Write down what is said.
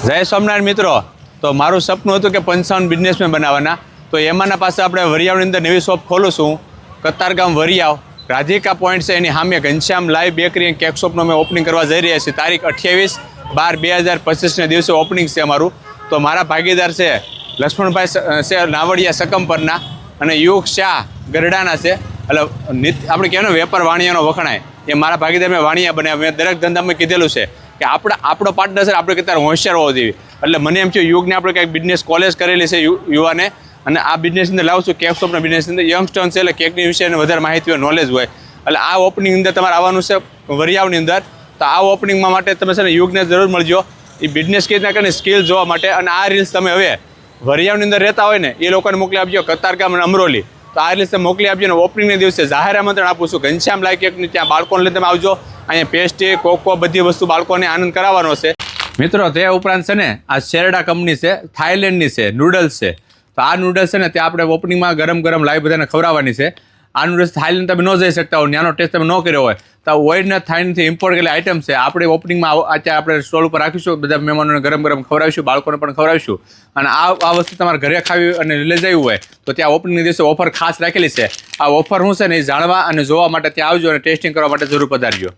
જય સોમનાથ મિત્રો, તો મારું સપનું હતું કે 55 બિઝનેસમેન બનાવવાના. તો એમાંના પાસે આપણે વરિયાવની અંદર નવી શોપ ખોલું છું. કતારગામ વરિયાવ રાધિકા પોઈન્ટ છે, એની સામે Ghanshyam live bakery and cake શોપનું અમે ઓપનિંગ કરવા જઈ રહ્યા છીએ. તારીખ 28/12/2025 દિવસે ઓપનિંગ છે અમારું. તો મારા ભાગીદાર છે લક્ષ્મણભાઈ છે નાવડિયા શકમપરના અને યુગ શાહ ગરડાના છે. એટલે આપણે કહેવાનો વેપાર વાણિયાનો વખણાય એ મારા ભાગીદાર મેં વાણિયા બનાવ્યા. મેં દરેક ધંધામાં કીધેલું છે કે આપણો પાર્ટનર છે આપણે કેટલા હોશિયાર હોવો જોઈએ. એટલે મને એમ છે યુગને આપણે કંઈક બિઝનેસ કોલેજ કરેલી છે યુવાને, અને આ બિઝનેસની અંદર લાવશું કેક શોપના બિઝનેસની અંદર. યંગસ્ટર્સ છે એટલે કેકની વિશે વધારે માહિતી હોય, નોલેજ હોય. એટલે આ ઓપનિંગ અંદર તમારે આવવાનું છે વરિયાવની અંદર. તો આ ઓપનિંગમાં માટે તમે છે ને યુગને જરૂર મળજો. એ બિઝનેસ કેવી રીતના કરીને સ્કિલ જોવા માટે. અને આ રીલ્સ તમે હવે વરિયાવની અંદર રહેતા હોય ને એ લોકોને મોકલી આપજો, કતારગામ અને અમરોલી. તો આ રીલ્સ તમે મોકલી આપજો. ને ઓપનિંગના દિવસે જાહેર આમંત્રણ આપું છું ઘનશ્યામ લાઈવ કેકની. ત્યાં બાળકોને લઈને તમે આવજો. અહીંયા પેસ્ટ્રી કોકો બધી વસ્તુ બાળકોને આનંદ કરાવવાનો છે. મિત્રો તે ઉપરાંત છે ને આ શેરડા કંપની છે, થાઈલેન્ડની છે, નૂડલ્સ છે. તો આ નૂડલ્સ છે ને ત્યાં આપણે ઓપનિંગમાં ગરમ લાઈવ બધાને ખવડાવવાની છે. આ નૂડલ્સ થાઈલેન્ડ તમે ન જઈ શકતા હોય, ત્યાંનો ટેસ્ટ તમે ન કર્યો હોય તો ઓઇડના થાઈલેન્ડથી ઇમ્પોર્ટ કરેલી આઈટમ છે. આપણે ઓપનિંગમાં અત્યારે આપણે સ્ટોલ ઉપર રાખીશું, બધા મહેમાનોને ગરમ ખવડાવીશું, બાળકોને પણ ખવડાવીશું. અને આ વસ્તુ તમારે ઘરે ખાવી અને લઈ જવી હોય તો ત્યાં ઓપનિંગ દિવસે ઓફર ખાસ રાખેલી છે. આ ઓફર શું છે ને એ જાણવા અને જોવા માટે ત્યાં આવજો અને ટેસ્ટિંગ કરવા માટે જરૂર પધારજો.